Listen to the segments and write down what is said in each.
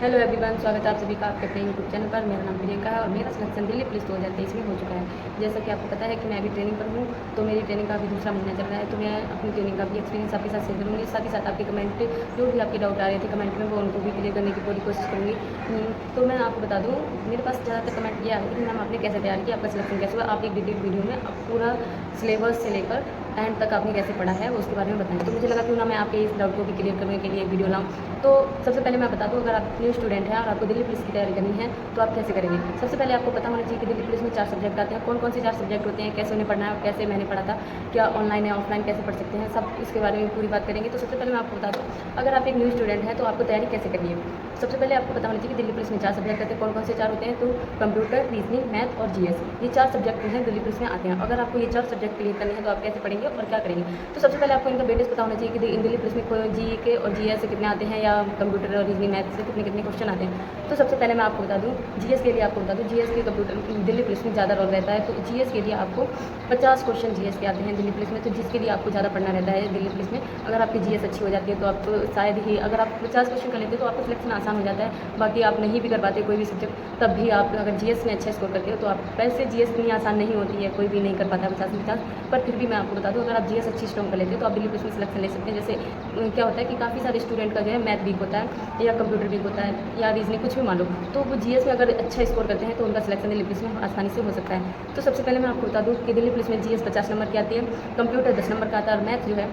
Hello everyone, स्वागत है आप सभी का आपके अपने यूट्यूब चैनल पर। मेरा नाम प्रियंका है और मेरा सिलेक्शन दिल्ली पुलिस 2023 में हो चुका है। जैसा कि आपको पता है कि मैं अभी ट्रेनिंग पर हूँ, तो मेरी ट्रेनिंग का अभी दूसरा महीना चल रहा है। तो मैं अपनी ट्रेनिंग का भी एक्सपीरियंस आपके साथ शेयर करूँगी। साथ ही साथ आपके कमेंट जो भी आपके डाउट आ रहे थे कमेंट में, वो उनको भी क्लियर करने की पूरी कोशिश करूँगी। तो मैं आपको बता दूँ, मेरे पास ज़्यादातर कमेंट ये आ रहे थे कि मैम आपने कैसे तैयार किया, आपका सिलेक्शन कैसे हुआ, आप एक डिटेल वीडियो में अब पूरा सिलेबस से लेकर एंड तक आपने कैसे पढ़ा है उसके बारे में बताएं। तो मुझे लगा क्यों ना मैं आपके इस डाउट को भी क्लियर करने के लिए एक वीडियो लाऊं। तो सबसे पहले मैं बता दूं, अगर आप न्यू स्टूडेंट हैं और आपको दिल्ली पुलिस की तैयारी करनी है तो आप कैसे करेंगे। सबसे पहले आपको पता होना चाहिए कि दिल्ली पुलिस में 4 सब्जेक्ट आते हैं। कौन कौन से 4 सब्जेक्ट होते हैं, कैसे उन्हें पढ़ना है और कैसे मैंने पढ़ा था, क्या ऑनलाइन है ऑफलाइन कैसे पढ़ सकते हैं, सब इसके बारे में पूरी बात करेंगे। तो सबसे पहले मैं आपको बता दूँ, अगर आप एक न्यू स्टूडेंट हैं तो आपको तैयारी कैसे करनी है। सबसे पहले आपको पता होना चाहिए कि दिल्ली पुलिस में 4 सब्जेक्ट आते हैं। कौन कौन से 4 होते हैं, तो कंप्यूटर, रीजनिंग, मैथ और जीएस, ये 4 सब्जेक्ट जो हैं दिल्ली पुलिस में आते हैं। अगर आपको ये 4 सब्जेक्ट क्लियर करने हैं तो आप कैसे पढ़ेंगे और क्या करेंगे। तो सबसे पहले आपको इनका वेटेज पता होना चाहिए कि दिल्ली पुलिस में जी के और जीएस से कितने आते हैं, या कंप्यूटर और रीजनिंग मैथ से कितने कितने क्वेश्चन आते हैं। तो सबसे पहले मैं आपको बता दूँ, जीएस के लिए आपको बता दूँ, जीएस के कंप्यूटर दिल्ली पुलिस में ज़्यादा रोल रहता है। तो जीएस के लिए आपको 50 क्वेश्चन जीएस के आते हैं दिल्ली पुलिस में, तो जिसके लिए आपको ज़्यादा पढ़ना रहता है दिल्ली पुलिस में। अगर आपकी जीएस अच्छी हो जाती है तो आप शायद ही, अगर आप 50 क्वेश्चन कर लेते हो तो आपको सिलेक्शन आसान हो जाता है। बाकी आप नहीं भी कर पाते कोई भी सब्जेक्ट, तब भी आप अगर जीएस में अच्छा स्कोर करते हो तो आप, वैसे जीएस इतनी आसान नहीं होती है, कोई भी नहीं कर पाता है 50 में 50, पर फिर भी मैं आपको बता दूँ, अगर आप जीएस अच्छी स्ट्रॉन्ग कर लेते हो तो आप दिल्ली पुलिस में सिलेक्शन ले सकते हैं। जैसे क्या होता है कि काफ़ी सारे स्टूडेंट का जो है मैथ वीक होता है या कंप्यूटर वीक होता है या रीजनिंग कुछ भी मान लो, तो वो जीएस में अगर अच्छा स्कोर करते हैं तो उनका सिलेक्शन दिल्ली पुलिस में आसानी से हो सकता है। तो सबसे पहले मैं आपको बता दूँ कि दिल्ली पुलिस में जीएस 50 नंबर की आती है, कंप्यूटर 10 नंबर का आता है और मैथ जो है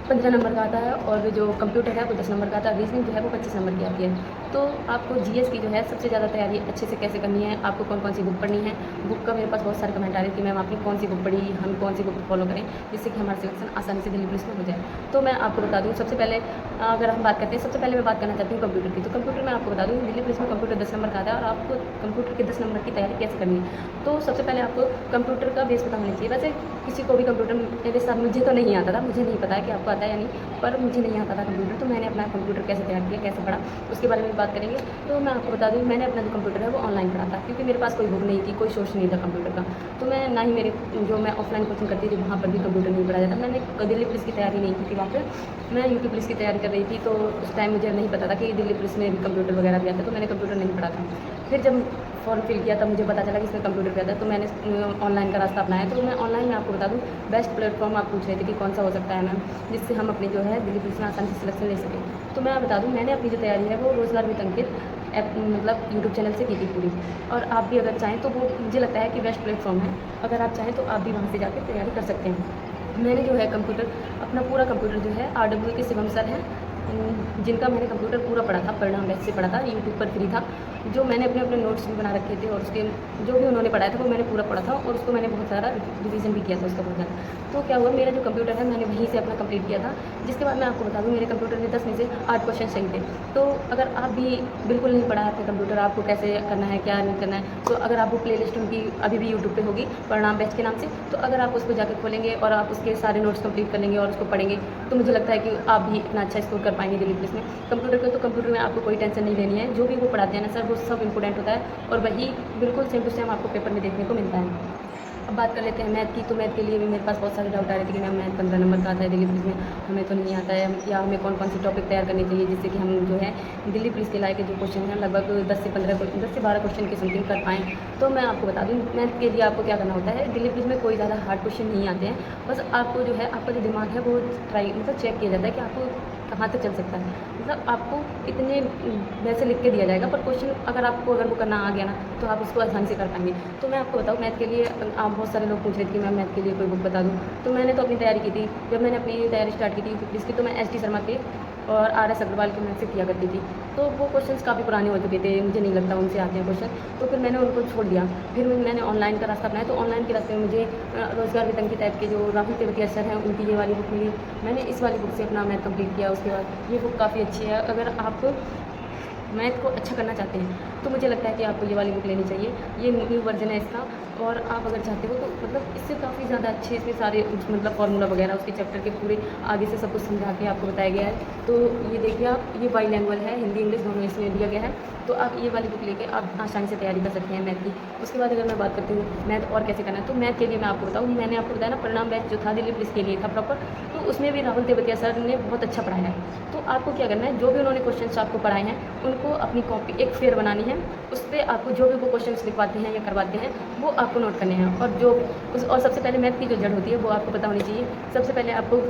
15 नंबर का आता है, और जो कंप्यूटर है वो 10 नंबर का आता है, रीजनिंग जो है वो 25 नंबर की आती है। तो आपको जीएस की जो है सबसे ज़्यादा तैयारी अच्छे से कैसे करनी है, आपको कौन कौन सी बुक पढ़नी है। बुक का मेरे पास बहुत सारे कमेंट आ रहे थे कि मैम आपने कौन सी बुक पढ़ी, हम कौन सी बुक फॉलो करें जिससे कि हमारा सिलेक्शन आसानी से दिल्ली पुलिस में हो जाए। तो मैं आपको बता दूँ, सबसे पहले अगर हम बात करते हैं, सबसे पहले मैं बात करना चाहती हूँ कंप्यूटर की। तो कंप्यूटर में आपको बता दूँ, दिल्ली पुलिस में कंप्यूटर 10 नंबर का आता है और आपको कंप्यूटर के 10 नंबर की तैयारी कैसे करनी है। तो सबसे पहले आपको कंप्यूटर का बेस पता होना चाहिए। वैसे किसी को भी कंप्यूटर मेरे साथ, मुझे तो नहीं आता था, मुझे नहीं पता है कि आपको आता है या नहीं, पर मुझे नहीं आता था कंप्यूटर। तो मैंने अपना कंप्यूटर कैसे तैयार किया, कैसे पढ़ा, उसके बारे में बात करेंगे। तो मैं आपको बता दूँ, मैंने अपना जो कंप्यूटर है वो ऑनलाइन पढ़ा था, क्योंकि मेरे पास कोई बुक नहीं थी, कोई सोर्स नहीं था कंप्यूटर का। तो मैं ना ही मेरे जो मैं ऑफलाइन कोचिंग करती थी वहाँ पर भी कंप्यूटर नहीं पढ़ाया जाता। मैंने दिल्ली पुलिस की तैयारी नहीं की थी वहाँ पर, मैं यूपी पुलिस की तैयारी कर रही थी। तो उस टाइम मुझे नहीं पता था कि दिल्ली पुलिस में भी कंप्यूटर वगैरह भी आता है, तो मैंने कंप्यूटर नहीं पढ़ा था। फिर जब फॉर्म फिल किया तब मुझे पता चला कि इसमें कंप्यूटर भी आता है, तो मैंने ऑनलाइन का रास्ता अपनाया। तो मैं ऑनलाइन में आपको बता दूँ, बेस्ट प्लेटफॉर्म आप पूछ रहे थे कि कौन सा हो सकता है मैम, जिससे हम अपनी जो है दिल्ली पुलिस में आसानी से सिलेक्शन ले सकें। तो मैं बता दूँ, मैंने अपनी जो तैयारी है वो रोज़गार विद अंकित ऐप, मतलब यूट्यूब चैनल से की थी पूरी। और आप भी अगर चाहें तो वो मुझे लगता है कि बेस्ट प्लेटफॉर्म है, अगर आप चाहें तो आप भी वहाँ से जाकर तैयारी कर सकते हैं। मैंने जो है कंप्यूटर, अपना पूरा कंप्यूटर जो है RW के शिवम सर हैं, जिनका मैंने कंप्यूटर पूरा पढ़ा था, परिणाम बैच से पढ़ा था, यूट्यूब पर फ्री था। जो मैंने अपने अपने नोट्स भी बना रखे थे और उसके जो भी उन्होंने पढ़ाया था वो मैंने पूरा पढ़ा था, और उसको मैंने बहुत सारा रिवीजन भी किया था उसका बहुत ज़्यादा। तो क्या हुआ, मेरा जो कंप्यूटर है मैंने वहीं से अपना कंप्लीट किया था। जिसके बाद मैं आपको बता दूँ, मेरे कंप्यूटर में 10 में से 8 क्वेश्चन सही थे। तो अगर आप भी बिल्कुल नहीं पढ़ा है अपने कंप्यूटर, आपको कैसे करना है क्या नहीं करना है, तो अगर आपको प्ले लिस्ट उनकी अभी भी यूट्यूब पर होगी परिणाम बैच के नाम से, तो अगर आप उसको जाकर खोलेंगे और आप उसके सारे नोट्स कंप्लीट कर लेंगे और उसको पढ़ेंगे, तो मुझे लगता है कि आप भी इतना अच्छा स्कोर कर पाएंगे दिल्ली पुलिस में। कंप्यूटर का तो कंप्यूटर में आपको कोई टेंशन नहीं लेनी है, जो भी वो पढ़ाते हैं ना सर वो सब इंपॉर्टेंट होता है और वही बिल्कुल सेम टू सेम आपको पेपर में देखने को मिलता है। अब बात कर लेते हैं मैथ की। तो मैथ के लिए भी मेरे पास बहुत सारे डाउट आ रहे थे कि मैम मैथ 15 नंबर का आता है दिल्ली पुलिस में, हमें तो नहीं आता है, या हमें कौन कौन सी टॉपिक तैयार करनी चाहिए जिससे कि हम जो है दिल्ली पुलिस के लायक जो क्वेश्चन हैं लगभग 10 से 12 क्वेश्चन की समथिंग कर पाएँ। तो मैं आपको बता दूँ, मैथ के लिए आपको क्या करना होता है, दिल्ली पुलिस में कोई ज़्यादा हार्ड क्वेश्चन नहीं आते हैं। बस आपको जो है आपका जो दिमाग है वो मतलब चेक किया जाता है कि आपको कहाँ तक चल सकता है। मतलब आपको इतने वैसे लिख के दिया जाएगा, पर क्वेश्चन अगर वो करना आ गया ना तो आप उसको आसानी से कर पाएंगे। तो मैं आपको बताऊँ, मैथ के लिए आप बहुत सारे लोग पूछ रहे थे कि मैं मैथ के लिए कोई बुक बता दूँ। तो मैंने तो अपनी तैयारी की थी, जब मैंने अपनी तैयारी स्टार्ट की थी यूपी पुलिस की, तो मैं एस डी शर्मा के और RS अग्रवाल के मैथ से किया करती थी। तो वो क्वेश्चंस काफ़ी पुराने हो चुके थे, मुझे नहीं लगता उनसे आते हैं क्वेश्चन, तो फिर मैंने उनको छोड़ दिया। फिर मैंने ऑनलाइन का रास्ता अपनाया। तो ऑनलाइन के रास्ते में मुझे रोज़गार विद अंकित टाइप के जो राहुल तेवतिया सर हैं उनकी ये वाली बुक मिली। मैंने इस वाली बुक से अपना मैथ कंप्लीट किया। उसके बाद ये बुक काफ़ी अच्छी है, अगर आप मैथ को अच्छा करना चाहते हैं तो मुझे लगता है कि आपको ये वाली बुक लेनी चाहिए। ये न्यू वर्जन है इसका, और आप अगर चाहते हो तो मतलब इससे काफ़ी ज़्यादा अच्छे इसमें सारे मतलब फार्मूला वगैरह उसके चैप्टर के पूरे आगे से सब कुछ समझा के आपको बताया गया है। तो ये देखिए आप, ये बाईलैंग्वेज है, हिंदी इंग्लिश दोनों इसमें दिया गया है। तो आप ये वाली बुक लेके आप आसानी से तैयारी कर सकते हैं मैथ की। उसके बाद अगर मैं बात करती हूँ मैथ और कैसे करना है, तो मैथ के लिए मैं आपको बताऊँ, मैंने आपको बताया ना परिणाम बैच जो था दिल्ली पुलिस के लिए था प्रॉपर, तो उसमें भी राहुल तेवतिया सर ने बहुत अच्छा पढ़ाया है। तो आपको क्या करना है, जो भी उन्होंने क्वेश्चन आपको पढ़ाए हैं आपको अपनी कॉपी एक फेयर बनानी है, उस पर आपको जो भी वो क्वेश्चंस लिखवाते हैं या करवाते हैं वो आपको नोट करने हैं। और सबसे पहले मैथ की जो जड़ होती है वो आपको पता होनी चाहिए। सबसे पहले आपको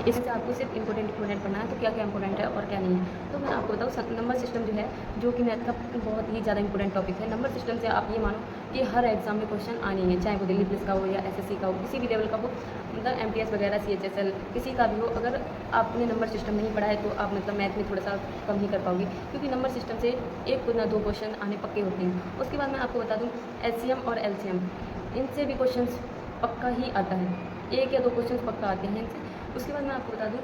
इससे आपको सिर्फ इंपॉर्टेंट पढ़ना है, तो क्या क्या इंपॉर्टेंट है और क्या नहीं है। तो मैं आपको बताऊँ, नंबर सिस्टम जो है, जो कि मैथ का बहुत ही ज़्यादा इंपॉर्टेंट टॉपिक है। नंबर सिस्टम से आप ये मानो कि हर एग्जाम में क्वेश्चन आने हैं, चाहे वो दिल्ली पुलिस का हो या SSC का हो, किसी भी लेवल का हो, मतलब MTS वगैरह, CHSL, किसी का भी हो। अगर आपने नंबर सिस्टम नहीं पढ़ा है तो आप मतलब मैथ में थोड़ा सा कम ही कर पाओगे, क्योंकि नंबर सिस्टम से एक ना दो क्वेश्चन आने पक्के होते हैं। उसके बाद मैं आपको बता दूँ LCM और LCM, इनसे भी क्वेश्चन पक्का ही आता है, एक या दो क्वेश्चन पक्का आते हैं इनसे। उसके बाद मैं आपको बता दूँ,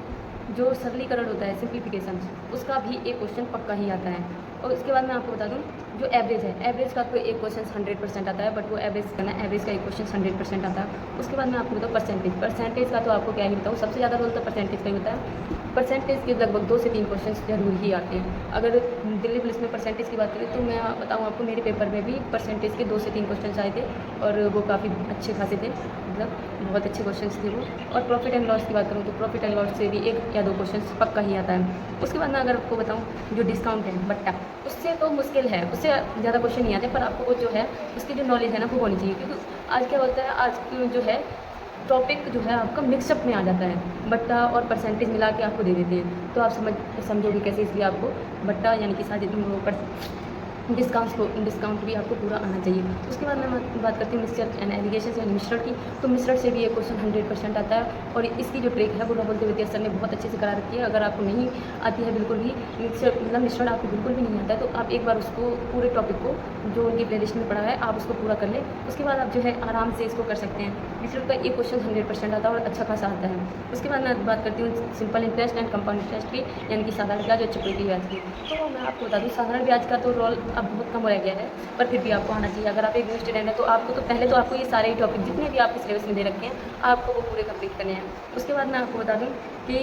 जो सरलीकरण होता है, सिंप्लीफिकेशन, उसका भी एक क्वेश्चन पक्का ही आता है। और उसके बाद मैं आपको बता दूँ, जो एवरेज है, एवरेज का कोई एक क्वेश्चन 100% आता है, बट वो एवरेज करना है, एवरेज का एक क्वेश्चन 100% आता है। उसके बाद मैं आपको बताऊँ परसेंटेज का, तो आपको क्या ही बताऊँ, सबसे ज़्यादा रोल तो परसेंटेज का ही होता है। परसेंटेज के लगभग 2 से 3 क्वेश्चन जरूर ही आते हैं। अगर दिल्ली पुलिस में परसेंटेज की बात करें तो मैं बताऊँ आपको, मेरे पेपर में भी परसेंटेज के 2 से 3 क्वेश्चन आए थे, और वो काफ़ी अच्छे खासे थे, मतलब बहुत अच्छे क्वेश्चन थे वो। और प्रॉफिट एंड लॉस की बात करूँ तो प्रॉफिट एंड लॉस से भी 1 या 2 क्वेश्चन पक्का ही आता है। उसके बाद मैं अगर आपको बताऊँ, जो डिस्काउंट है, बट्टा, उससे तो मुश्किल है, उससे ज़्यादा क्वेश्चन नहीं आते, पर आपको वो जो है उसकी जो नॉलेज है ना वो होनी चाहिए। क्योंकि आज क्या होता है, आज की जो है टॉपिक जो है आपका मिक्सअप में आ जाता है, बट्टा और परसेंटेज मिला के आपको दे देते हैं, तो आप समझोगे कैसे। इसलिए आपको बट्टा यानी कि सारे डिस्काउंट भी आपको पूरा आना चाहिए। उसके बाद मैं बात करती हूँ मिक्सचर एंड एलिगेशन यानी मिश्रण की। तो मिश्रण से भी ये क्वेश्चन 100% आता है, और इसकी जो ट्रिक है वो राहुल देवतिया सर ने बहुत अच्छे से करा रखी है। अगर आपको नहीं आती है बिल्कुल भी मिश्रण आपको बिल्कुल भी नहीं आता है, तो आप एक बार उसको पूरे टॉपिक को जो उनकी प्लेलिस्ट में पढ़ा है आप उसको पूरा कर लें। उसके बाद आप जो है आराम से इसको कर सकते हैं। मिश्रण का एक क्वेश्चन 100% आता है और अच्छा खासा आता है। उसके बाद मैं बात करती हूँ simple interest and compound interest की, यानी कि साधारण ब्याज और चक्रवृद्धि ब्याज की। तो मैं आपको बता दूँ, साधारण ब्याज का तो रोल अब बहुत कम रह गया है, पर फिर भी आपको आना चाहिए। अगर आप एक न्यू स्टूडेंट हैं तो आपको तो पहले तो आपको ये सारे टॉपिक जितने भी आपके सिलेबस में दे रखे हैं आपको वो पूरे कंप्लीट करने हैं। उसके बाद मैं आपको बता दूँ कि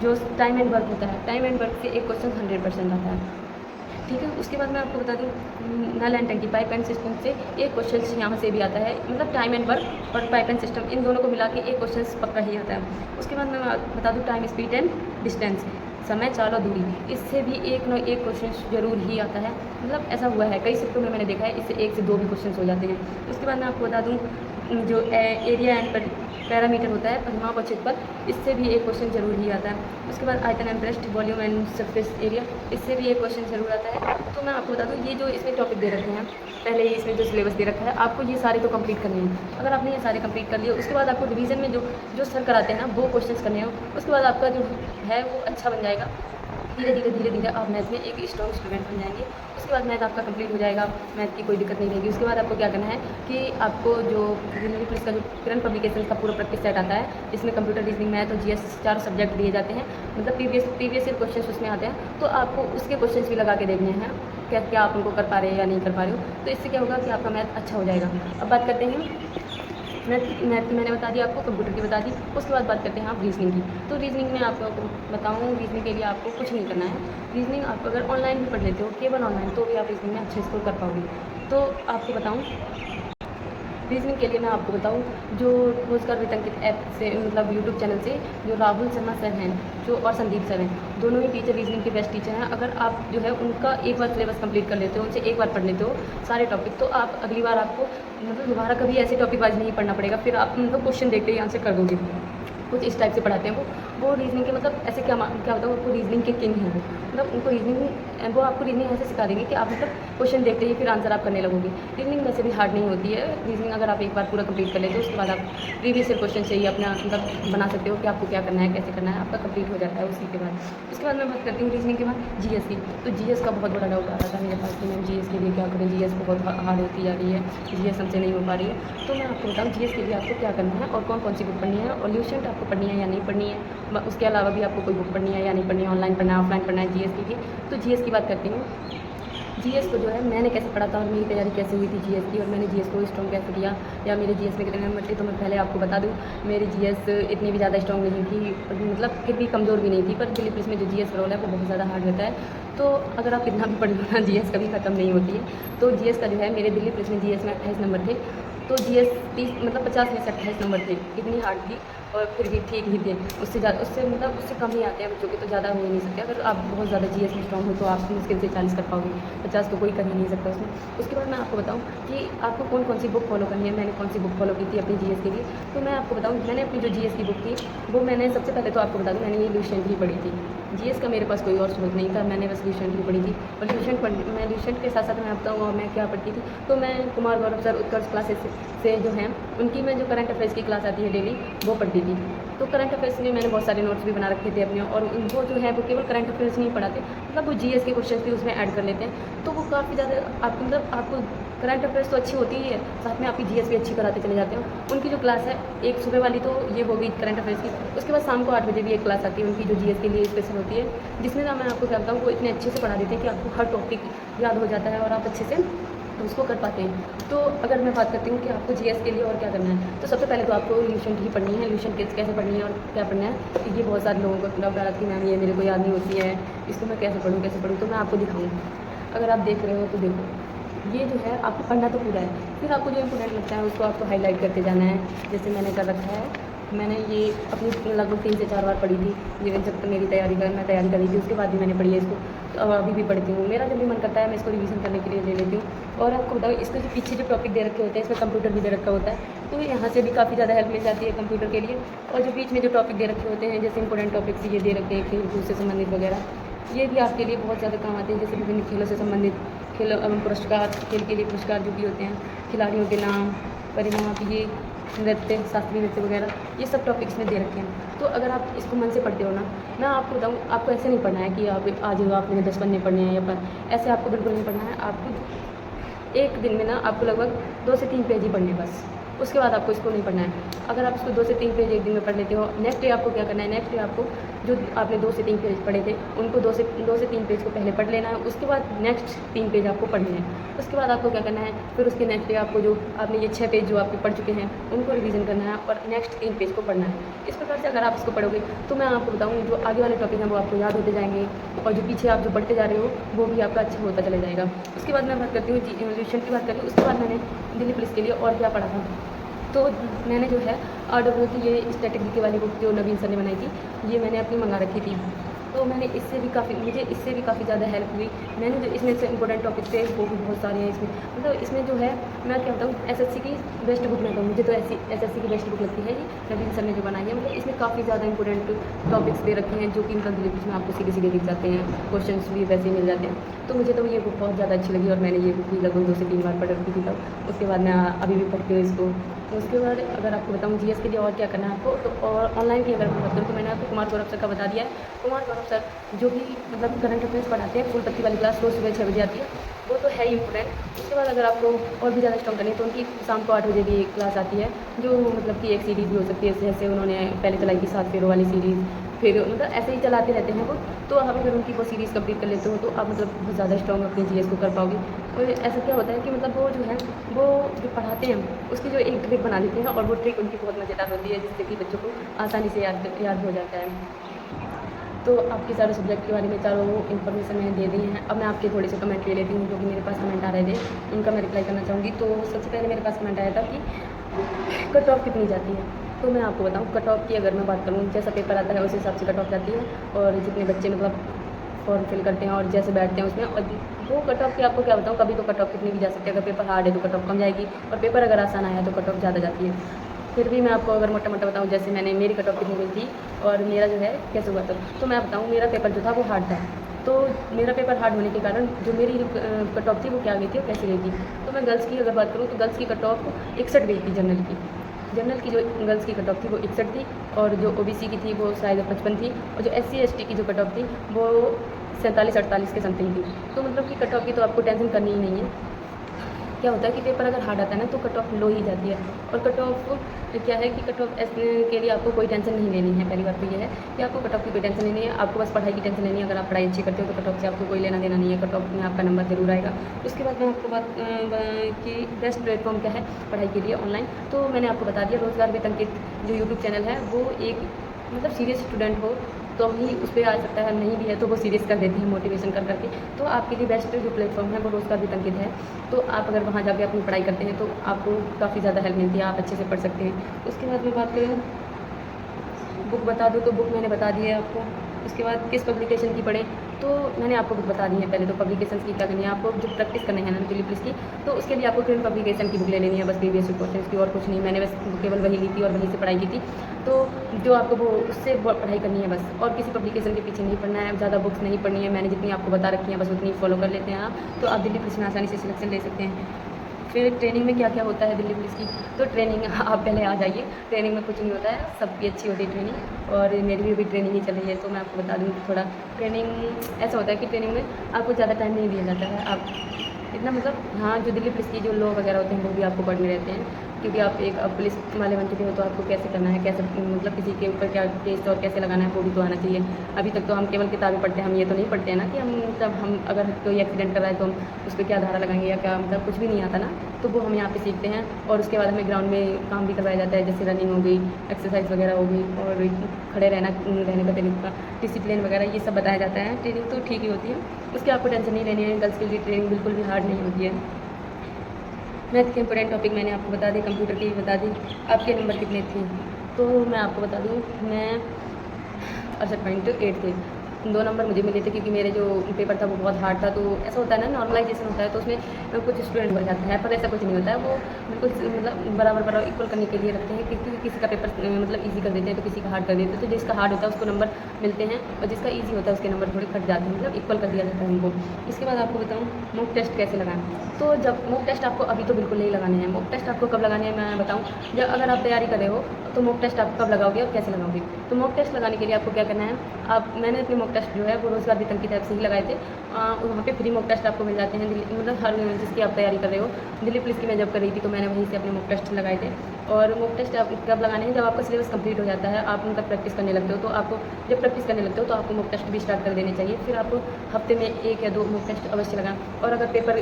जो टाइम एंड वर्क होता है, टाइम एंड वर्क से एक क्वेश्चन 100% आता है, ठीक है। उसके बाद मैं आपको बता दूँ नल एंड टंकी, पाइप एंड सिस्टम से एक क्वेश्चन यहाँ से भी आता है, मतलब टाइम एंड वर्क और पाइप एंड सिस्टम इन दोनों को मिला के एक क्वेश्चन पक्का ही आता है। उसके बाद मैं बता दूँ टाइम, स्पीड एंड डिस्टेंस, समय, चाल और दूरी, इससे भी एक न एक क्वेश्चन जरूर ही आता है। मतलब ऐसा हुआ है कई शिफ्टों में मैंने देखा है, इससे 1 से 2 भी क्वेश्चन हो जाते हैं। उसके बाद मैं आपको बता दूँ जो एरिया एंड पैरामीटर होता है, परिमाप और क्षेत्रफल, इससे भी एक क्वेश्चन जरूर ही आता है। उसके बाद आयतन and breast, volume and surface area, इससे भी एक क्वेश्चन जरूर आता है। तो मैं आपको बता दूँ ये जो इसमें टॉपिक दे रखे हैं, पहले ही इसमें जो सिलेबस दे रखा है, आपको ये सारे तो कंप्लीट करने हैं। अगर आपने ये सारे कंप्लीट कर लिए, उसके बाद आपको रिवीजन में जो सर कराते हैं ना वो क्वेश्चंस करने हैं। उसके बाद आपका जो है वो अच्छा बन जाएगा। धीरे धीरे आप मैथ में एक स्ट्रॉन्ग स्टूडेंट बन जाएंगे। उसके बाद मैथ आपका कंप्लीट हो जाएगा, मैथ की कोई दिक्कत नहीं रहेगी। उसके बाद आपको क्या करना है कि आपको जो दिल्ली पुलिस का जो करंट पब्लिकेशन का पूरा प्रैक्टिस सेट आता है, इसमें कंप्यूटर, रीजनिंग, मैथ और GS 4 सब्जेक्ट दिए जाते हैं, मतलब प्रीवियस ईयर क्वेश्चन उसमें आते हैं। तो आपको उसके क्वेश्चन भी लगा के देखने हैं, क्या आप उनको कर पा रहे हैं या नहीं कर पा रहे हो। तो इससे क्या होगा कि आपका मैथ अच्छा हो जाएगा। अब बात करते हैं मैथ की मैंने बता दी आपको, कंप्यूटर की बता दी। उसके बाद बात करते हैं आप रीजनिंग की। तो रीजनिंग में आपको बताऊँ, रीजनिंग के लिए आपको कुछ नहीं करना है। रीजनिंग आप अगर ऑनलाइन भी पढ़ लेते हो, केवल ऑनलाइन, तो भी आप रीजनिंग में अच्छे स्कोर कर पाओगे। तो आपको बताऊँ रीजनिंग के लिए मैं आपको बताऊँ, जो रोजगार वितंकित ऐप से, मतलब यूट्यूब चैनल से, जो राहुल शर्मा सर हैं जो और संदीप सर हैं, दोनों ही टीचर रीजनिंग के बेस्ट टीचर हैं। अगर आप जो है उनका एक बार सिलेबस कंप्लीट कर लेते हो, उनसे एक बार पढ़ लेते हो सारे टॉपिक, तो आप अगली बार आपको मतलब दोबारा कभी ऐसे टॉपिक वाइज नहीं पढ़ना पड़ेगा। फिर आप मतलब क्वेश्चन देखते ही आंसर कर दोगे। कुछ इस टाइप से पढ़ाते हैं वो रीजनिंग के, मतलब ऐसे क्या बताऊँ आपको, रीजनिंग के किंग हैं वो। मतलब उनको रीजनिंग, वो आपको रीजनिंग ऐसे सिखा देंगे कि आप मतलब क्वेश्चन देखते ही फिर आंसर आप करने लगोगे। रीजनिंग वैसे भी हार्ड नहीं होती है। रीजनिंग अगर आप एक बार पूरा कंप्लीट कर लेते हो, उसके बाद आप प्रीवियस ईयर क्वेश्चन से ही अपना मतलब बना सकते हो कि आपको क्या करना है, कैसे करना है, आपका कंप्लीट हो जाता है उसी के बाद। उसके बाद मैं बात करती हूँ रीजनिंग के बाद GS की। तो GS का बहुत बड़ा डाउट आ रहा था मेरे पास कि मैम GS के लिए क्या करें, GS बहुत हार्ड होती जा रही है, GS हमसे नहीं हो पा रही है। तो मैं आपको बताऊँ GS के लिए आपको क्या करना है और कौन सी बुक पढ़नी है, और ल्यूसेंट आपको पढ़नी है या नहीं पढ़नी है। उसके अलावा भी आपको कोई बुक पढ़नी है या नहीं पढ़नी है, ऑनलाइन पढ़ना है, ऑफलाइन पढ़ना है GS की। तो GS की बात करती हूँ। GS को जो है मैंने कैसे पढ़ा था और मेरी तैयारी कैसे हुई थी GS की, और मैंने GS को स्ट्रॉन्ग कैसे किया, या मेरे GS में कितने नंबर थे। तो मैं पहले आपको बता दूँ, मेरी GS इतनी भी ज़्यादा स्ट्रॉन्ग नहीं थी, मतलब फिर भी कमज़ोर भी नहीं थी। पर दिल्ली पुलिस में जो GS रोल है वो बहुत ज़्यादा हार्ड रहता है। तो अगर आप कितना भी पढ़ लो ना, GS कभी ख़त्म नहीं होती है। तो GS का जो है मेरे दिल्ली पुलिस में GS में 28 नंबर थे। तो GS 30 मतलब 50 में से 28 नंबर थे, इतनी हार्ड थी। और फिर भी ठीक ही थे। उससे मतलब उससे कम ही आते हैं बच्चों के, तो ज़्यादा हो ही नहीं सकते। अगर आप बहुत ज़्यादा जीएस में स्ट्रॉन्ग हो तो आप मुश्किल से 40 कर पाओगे, 50 तो कोई कर ही नहीं सकता उसमें। उसके बाद मैं आपको बताऊँ कि आपको कौन सी बुक फॉलो करनी है। मैंने कौन सी बुक फॉलो की थी अपनी जीएस के लिए, तो मैं आपको बताऊँ, मैंने अपनी जो जीएस की बुक थी वो मैंने सबसे पहले तो आपको बता दूँ, मैंने ये ल्यूसेंट ही पढ़ी थी। जीएस का मेरे पास कोई और स्रोत नहीं था, मैंने बस ल्यूसेंट ही पढ़ी थी। और मैं ल्यूसेंट के साथ साथ मैं बताऊँ मैं क्या पढ़ती थी, तो मैं कुमार गौरव सर उत्कर्ष क्लासेस से जो हैं उनकी मैं जो करंट अफेयर्स की क्लास आती है डेली, वो पढ़ती थी। तो करंट अफेयर्स में मैंने बहुत सारे नोट्स भी बना रखे थे अपने, और वो जो है वो केवल करंट अफेयर्स नहीं पढ़ाते, मतलब वो जीएस के क्वेश्चन भी उसमें ऐड कर लेते हैं। तो वो काफ़ी ज़्यादा आपको मतलब आपको करंट अफेयर्स तो अच्छी होती ही है, साथ में आपकी जीएस भी अच्छी कराते चले जाते हैं। उनकी जो क्लास है, एक सुबह वाली तो ये हो गई करंट अफेयर्स की, उसके बाद शाम को 8 बजे भी एक क्लास आती है उनकी जो जीएस के लिए स्पेशल होती है, जिसमें ना मैं आपको क्या बताऊँ, वो इतने अच्छे से पढ़ा देते हैं कि आपको हर टॉपिक याद हो जाता है और आप अच्छे से उसको कर पाते हैं। तो अगर मैं बात करती हूँ कि आपको जीएस के लिए और क्या करना है, तो सबसे पहले तो आपको ल्यूसेंट ही पढ़नी है। ल्यूसेंट कैसे पढ़नी है और क्या पढ़ना है, कि ये बहुत सारे लोगों को डाउट आ रहा कि मैम ये मेरे को याद नहीं होती है, इसको मैं कैसे पढ़ूँ, तो मैं आपको दिखाऊँ। अगर आप देख रहे हो तो देखो, ये जो है आपको पढ़ना तो पूरा है, फिर आपको जो इंपॉर्टेंट लगता है उसको आपको हाईलाइट करते जाना है। जैसे मैंने कर रखा है, मैंने ये अपनी लगभग 3 से 4 बार पढ़ी थी, ये जब तक मैं तैयारी कर रही थी, उसके बाद भी मैंने पढ़ी है इसको। तो अब अभी भी पढ़ती हूँ, मेरा जब भी मन करता है मैं इसको रिवीजन करने के लिए ले लेती हूँ। और आपको बताओ, इसके जो पीछे जो टॉपिक दे रखे होते हैं, इसमें कंप्यूटर भी दे रखा होता है, तो यहाँ से भी काफ़ी ज़्यादा हेल्प मिल जाती है कंप्यूटर के लिए। और जो बीच में जो टॉपिक दे रखे होते हैं, जैसे इंपॉर्टेंट टॉपिक्स ये दे रखे हैं, खेल कूद से संबंधित वगैरह, ये भी आपके लिए बहुत ज़्यादा काम आते हैं। जैसे विभिन्न खेलों से संबंधित खेल पुरस्कार, खेल के लिए पुरस्कार जो भी होते हैं, खिलाड़ियों के नाम, परिमाप, ये नृत्य, शास्त्रीय नृत्य वगैरह, ये सब टॉपिक्स में दे रखे हैं। तो अगर आप इसको मन से पढ़ते हो ना, मैं आपको बताऊँ, आपको ऐसे नहीं पढ़ना है कि आप आज आपने 10 पन्ने पढ़ने हैं या ऐसे आपको बिल्कुल नहीं पढ़ना है। आपको एक दिन में ना आपको लगभग 2 से 3 पेज ही पढ़ने बस, उसके बाद आपको इसको नहीं पढ़ना है। अगर आप इसको 2 से 3 पेज एक दिन में पढ़ लेते हो, नेक्स्ट डे आपको क्या करना है, नेक्स्ट डे आपको जो आपने 2 से 3 पेज पढ़े थे उनको 2 से 3 पेज को पहले पढ़ लेना है, उसके बाद नेक्स्ट 3 पेज आपको पढ़ने हैं। उसके बाद आपको क्या करना है, फिर उसके नेक्स्ट डे आपको जो आपने ये 6 पेज जो आपके पढ़ चुके हैं उनको रिवीजन करना है और नेक्स्ट 3 पेज को पढ़ना है। इस प्रकार से अगर आप इसको पढ़ोगे तो मैं आपको बताऊँ, जो आगे वाले टॉपिक हैं वो आपको याद होते जाएंगे, और जो पीछे आप जो पढ़ते जा रहे हो वो भी आपका अच्छा होता चला जाएगा। उसके बाद मैं बात करती हूँ ल्यूसेंट की बात करें, उसके बाद मैंने दिल्ली पुलिस के लिए और क्या पढ़ा था। तो मैंने जो है RW की ये स्टैटिस्टिक्स वाली बुक जो नवीन सर ने बनाई थी, ये मैंने अपनी मंगा रखी थी। तो मुझे इससे भी काफ़ी ज़्यादा हेल्प हुई। मैंने जो इसमें से इंपॉर्टेंट टॉपिक थे वो भी बहुत सारे हैं इसमें, मतलब इसमें जो है मैं क्या बताऊँ, SSC की बेस्ट बुक मैं कहूँ, मुझे तो SSC की बेस्ट बुक लगती है ये नवीन सर ने जो बनाई है। मतलब इसमें काफ़ी ज़्यादा इंपॉर्टेंट टॉपिक्स दे रखे हैं जो कि मतलब दिल्ली पुलिस में आपको सीधे सीधे दिख जाते हैं, क्वेश्चन भी वैसे ही मिल जाते हैं। तो मुझे तो ये बुक बहुत ज़्यादा अच्छी लगी और मैंने ये बुक भी लगभग 2 से 3 बार पढ़ रखी थी तब। उसके बाद मैं अभी भी पढ़ती हूँ इसको। तो उसके बाद अगर आपको बताऊँ जीएस के लिए और क्या करना है आपको, तो और ऑनलाइन की अगर मैं बात करूँ तो मैंने आपको कुमार गौरव सर का बता दिया है। कुमार गौरव सर जो भी मतलब करंट अफेयर्स पढ़ाते हैं, फुल पत्ती वाली क्लास रोज़ सुबह 6 बजे आती है, वो तो है ही इंपॉर्टेंट। उसके बाद अगर आपको और भी ज़्यादा स्ट्रॉन्ग करनी है तो उनकी शाम को 8 बजे भी एक क्लास आती है, जो मतलब कि एक सीरीज़ भी हो सकती है। जैसे उन्होंने पहले चलाई थी 7 फेरों वाली सीरीज़, फिर मतलब ऐसे ही चलाते रहते हैं वो। तो आप अगर उनकी वो सीरीज़ कंप्लीट कर लेते हो तो आप मतलब बहुत ज़्यादा स्ट्रॉन्ग अपनी जीएस को कर पाओगे। और ऐसा क्या होता है कि मतलब वो जो है वो जो पढ़ाते हैं उसकी जो एक ट्रिक बना देते हैं, और वो ट्रिक उनकी बहुत मज़ेदार होती है, जिससे कि बच्चों को आसानी से याद हो जाता है। तो आपके सारे सब्जेक्ट के बारे में चारों इन्फॉर्मेशन मैंने दे दी हैं। अब मैं आपके थोड़े से कमेंट ले लेती हूँ जो कि मेरे पास कमेंट आ रहे थे, उनका मैं रिप्लाई करना चाहूँगी। तो सबसे पहले मेरे पास कमेंट आया था कि कट ऑफ कितनी जाती है। तो मैं आपको बताऊँ, कट ऑफ की अगर मैं बात करूँ, जैसा पेपर आता है उस हिसाब से कट ऑफ जाती है, और जितने बच्चे मतलब फॉर्म फिल करते हैं और जैसे बैठते हैं उसमें, और वो कट ऑफ की आपको क्या बताऊँ, कभी तो कट ऑफ कितनी भी जा सकती है। अगर पेपर हार्ड है तो कट ऑफ कम जाएगी, और पेपर अगर आसान आया तो कट ऑफ ज़्यादा जाती है। फिर भी मैं आपको अगर मोटा मोटा बताऊँ, जैसे मेरी कट ऑफ कितनी गई थी और मेरा जो है कैसे हुआ था, तो मैं बताऊँ मेरा पेपर जो था वो हार्ड था। तो मेरा पेपर हार्ड होने के कारण जो मेरी कट ऑफ थी वो क्या गई थी और कैसे गई थी। तो मैं गर्ल्स की अगर बात करूँ तो गर्ल्स की कट ऑफ 61 गई थी। जनरल की जो गर्ल्स की कट ऑफ थी वो 61 थी, और जो OBC की थी वो शायद 55 थी, और जो SC ST की जो कट ऑफ थी वो 47-48 के समथिंग थी। तो मतलब कि कट ऑफ की तो आपको टेंशन करनी ही नहीं है। क्या होता है कि पेपर अगर हार्ड आता है ना तो कट ऑफ लो ही जाती है। और कट ऑफ क्या है कि कट ऑफ के लिए आपको कोई टेंशन नहीं लेनी है। पहली बात तो ये है कि आपको कट ऑफ की कोई टेंशन लेनी है, आपको बस पढ़ाई की टेंशन लेनी है। अगर आप पढ़ाई अच्छी करते हो तो कट ऑफ से आपको कोई लेना देना नहीं है, कट ऑफ में आपका नंबर जरूर आएगा। उसके बाद मैं आपको बात कि बेस्ट प्लेटफॉर्म क्या है पढ़ाई के लिए ऑनलाइन, तो मैंने आपको बता दिया। रोज़गार विद अंकित जो यूट्यूब चैनल है वो एक मतलब सीरियस स्टूडेंट हो तो ही उस पर आ सकता है, नहीं भी है तो वो सीरियस कर देते हैं मोटिवेशन कर करके। तो आपके लिए बेस्ट जो प्लेटफॉर्म है वो रोज़गार विद अंकित है। तो आप अगर वहाँ जाकर अपनी पढ़ाई करते हैं तो आपको काफ़ी ज़्यादा हेल्प मिलती है, आप अच्छे से पढ़ सकते हैं। उसके बाद मैं बात करूँ बुक बता दूँ तो बुक मैंने बता दी है आपको। उसके बाद किस पब्लिकेशन की पढ़े, तो मैंने आपको बुक बता दी है। पहले तो पब्लिकेशन की क्या करनी है, आपको जो प्रैक्टिस करनी है ना दिल्ली पुलिस की, तो उसके लिए आपको केवल पब्लिकेशन की बुक ले लेनी है बस, प्रीवियस क्वेश्चन की और कुछ नहीं। मैंने बस केवल वही ली थी और वहीं से पढ़ाई की थी। तो जो आपको वो उससे पढ़ाई करनी है बस, और किसी पब्लिकेशन के पीछे नहीं पढ़ना है, ज़्यादा बुक्स नहीं पढ़नी है। मैंने जितनी आपको बता रखी है बस उतनी फॉलो कर लेते हैं आप, तो आप दिल्ली पुलिस में आसानी से सिलेक्शन ले सकते हैं। फिर ट्रेनिंग में क्या क्या होता है दिल्ली पुलिस की, तो ट्रेनिंग आप पहले आ जाइए। ट्रेनिंग में कुछ नहीं होता है, सबकी अच्छी होती है ट्रेनिंग, और मेरी भी अभी ट्रेनिंग ही चल रही है। तो मैं आपको बता दूँ थोड़ा, ट्रेनिंग ऐसा होता है कि ट्रेनिंग में आपको ज़्यादा टाइम नहीं दिया जाता है। आप इतना मतलब हाँ, जो दिल्ली पुलिस की जो लॉ वगैरह होते हैं वो भी आपको पढ़ने रहते हैं, क्योंकि आप एक अब पुलिस वाले बन चुके हो, तो आपको कैसे करना है, कैसे मतलब किसी के ऊपर क्या केस और कैसे लगाना है वो भी तो आना चाहिए। अभी तक तो हम केवल किताबें पढ़ते हैं, हम ये तो नहीं पढ़ते हैं ना कि हम मतलब हम अगर कोई एक्सीडेंट कर रहा है तो हम उस पर क्या धारा लगाएंगे या क्या, मतलब कुछ भी नहीं आता ना। तो वो हम यहाँ पे सीखते हैं, और उसके बाद हमें ग्राउंड में काम भी करवाया जाता है, जैसे रनिंग हो गई, एक्सरसाइज वगैरह हो गई, और खड़े रहने का तरीका, डिसिप्लिन वगैरह, ये सब बताया जाता है। ट्रेनिंग तो ठीक ही होती है, उसकी आपको टेंशन नहीं लेनी है। गर्ल्स के लिए ट्रेनिंग बिल्कुल भी हार्ड नहीं होती है। मैथ के इंपॉर्टेंट टॉपिक मैंने आपको बता दी, कंप्यूटर की भी बता दी। आपके नंबर कितने थे, तो मैं आपको बता दूँ, मैं 68.8 थे। 2 नंबर मुझे मिले थे क्योंकि मेरे जो पेपर था वो बहुत हार्ड था। तो ऐसा होता है ना, नॉर्मलाइजेशन होता है, तो उसमें कुछ स्टूडेंट बढ़ जाते हैं, पर ऐसा कुछ नहीं होता है। वो बिल्कुल मतलब बराबर इक्वल करने के लिए रखते हैं, क्योंकि किसी का पेपर मतलब ईजी कर देते हैं तो किसी का हार्ड कर देते हैं। तो जिसका हार्ड होता है उसको नंबर मिलते हैं, और जिसका ईजी होता है उसके नंबर थोड़े कट जाते हैं, मतलब इक्वल कर दिया जाता है उनको। इसके बाद आपको बताऊँ मॉक टेस्ट कैसे लगाएं। तो जब मॉक टेस्ट आपको अभी तो बिल्कुल नहीं लगाने हैं। मॉक टेस्ट आपको कब लगाने हैं मैं बताऊँ, जब अगर आप तैयारी कर रहे हो तो मॉक टेस्ट आप कब लगाओगे और कैसे लगाओगे। तो मॉक टेस्ट लगाने के लिए आपको क्या करना है, मैंने अपने मॉक टेस्ट जो है वो रोज़गार वेतन की तरफ से ही लगाए थे। वहाँ पे फ्री मॉक टेस्ट आपको मिल जाते हैं, दिल्ली मतलब हर जिसकी आप तैयारी कर रहे हो। दिल्ली पुलिस की मैं जब कर रही थी तो मैंने वहीं से अपने मॉक टेस्ट लगाए थे। और मॉक टेस्ट आप कब लगाने हैं, जब आपका सिलेबस कंप्लीट हो जाता है, आप उनका प्रैक्टिस करने लगते हो। तो आपको जब प्रैक्टिस करने लगते हो तो आपको मॉक टेस्ट भी स्टार्ट कर देने चाहिए। फिर आप हफ्ते में 1 या 2 मॉक टेस्ट अवश्य लगाएं। और अगर पेपर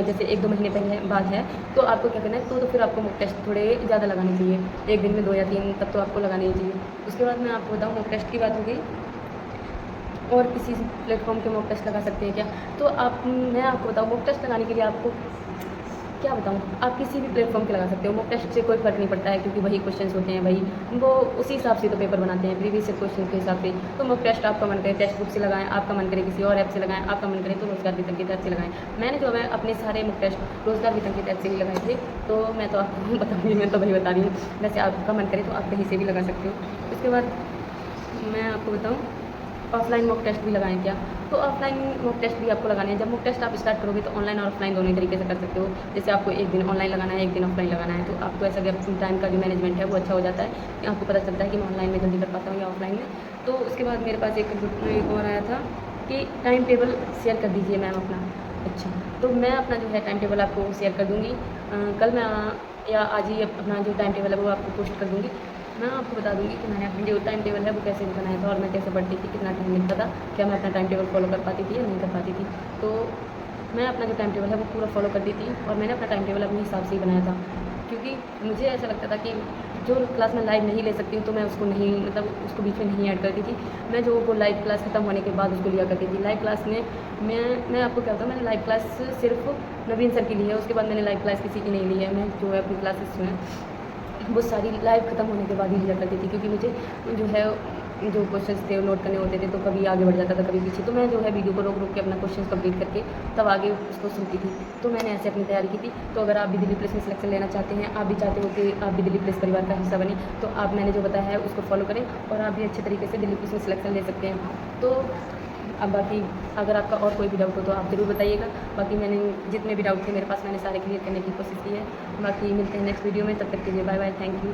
जैसे 1-2 महीने पहले बाद है तो आपको क्या करना है, तो फिर आपको मॉक टेस्ट थोड़े ज़्यादा लगाने चाहिए, एक दिन में 2 या 3 तब तो आपको लगाने ही चाहिए। उसके बाद मैं आपको बताऊँ, मॉक टेस्ट की बात हो गई, और किसी प्लेटफॉर्म के मॉक टेस्ट लगा सकते हैं क्या, तो मैं आपको बताऊँ मॉक टेस्ट लगाने के लिए आपको क्या बताऊँ, आप किसी भी प्लेटफॉर्म के लगा सकते हो। मॉक टेस्ट से कोई फ़र्क नहीं पड़ता है, क्योंकि वही क्वेश्चंस होते हैं, वही वो उसी हिसाब से तो पेपर बनाते हैं, प्रीवियस क्वेश्चन के हिसाब से। तो मॉक टेस्ट आपका मन करे टेक्स्ट बुक से लगाएं, आपका मन करे किसी और ऐप से लगाएं, आपका मन करे तो रोज़गार वेतन की तरफ से लगाएं। मैंने जो है अपने सारे मॉक टेस्ट रोज़गार वेतन की तरफ से ही लगाए थे, तो मैं तो आपको बताऊँगी, मैं तो वही बता रही हूँ। वैसे आपका मन करे तो आप कहीं से भी लगा सकते हो। उसके बाद मैं आपको बताऊँ, ऑफलाइन मॉक टेस्ट भी लगाएं क्या, तो ऑफलाइन मॉक टेस्ट भी आपको लगाने हैं। जब मॉक टेस्ट आप स्टार्ट करोगे तो ऑनलाइन और ऑफलाइन दोनों ही तरीके से कर सकते हो। जैसे आपको एक दिन ऑनलाइन लगाना है, एक दिन ऑफलाइन लगाना है, तो आपको ऐसा कि टाइम का जो मैनेजमेंट है वो अच्छा हो जाता है, कि आपको पता चलता है कि मैं ऑनलाइन में जल्दी कर पाता हूँ या ऑफलाइन में। तो उसके बाद मेरे पास एक और आया था कि टाइम टेबल शेयर कर दीजिए मैम अपना। अच्छा, तो मैं अपना जो है टाइम टेबल आपको शेयर कर दूँगी, कल मैं या आज ही अपना जो टाइम टेबल है वो आपको पोस्ट कर दूँगी। मैं आपको बता दूँगी कि मैंने अपनी जो टाइम टेबल है वो कैसे बनाया था, और मैं कैसे पढ़ती थी, कितना टाइम मिलता था, क्या मैं अपना टाइम टेबल फॉलो कर पाती थी या नहीं कर पाती थी। तो मैं अपना जो टाइम टेबल है वो पूरा फॉलो करती थी, और मैंने अपना टाइम टेबल अपने हिसाब से ही बनाया था, क्योंकि मुझे ऐसा लगता था कि जो क्लास में लाइव नहीं ले सकती हूँ तो मैं उसको नहीं, मतलब उसको बीच में नहीं ऐड करती थी। मैं जो वो लाइव क्लास खत्म होने के बाद उसको लिया करती थी। लाइव क्लास में मैं आपको क्या बताऊँ, मैंने लाइव क्लास सिर्फ नवीन सर की ली है, उसके बाद मैंने लाइव क्लास किसी की नहीं ली है। मैं जो है अपनी क्लासेस जो हैं वो सारी लाइव ख़त्म होने के बाद ही लिया करती थी, क्योंकि मुझे जो है जो क्वेश्चंस थे वो नोट करने होते थे, तो कभी आगे बढ़ जाता था कभी पीछे। तो मैं जो है वीडियो को रोक रोक के अपना क्वेश्चंस कंप्लीट करके तब आगे उसको सुनती थी। तो मैंने ऐसे अपनी तैयारी की थी। तो अगर आप भी दिल्ली पुलिस में सिलेक्शन लेना चाहते हैं, आप भी चाहते हो कि आप भी दिल्ली पुलिस परिवार का हिस्सा बने, तो आप मैंने जो बताया है उसको फॉलो करें, और आप भी अच्छे तरीके से दिल्ली पुलिस में सिलेक्शन ले सकते हैं। तो अब बाकी अगर आपका और कोई भी डाउट हो तो आप ज़रूर बताइएगा। बाकी मैंने जितने भी डाउट थे मेरे पास, मैंने सारे क्लियर करने की कोशिश की है। बाकी मिलते हैं नेक्स्ट वीडियो में, तब तक के लिए बाय बाय, थैंक यू।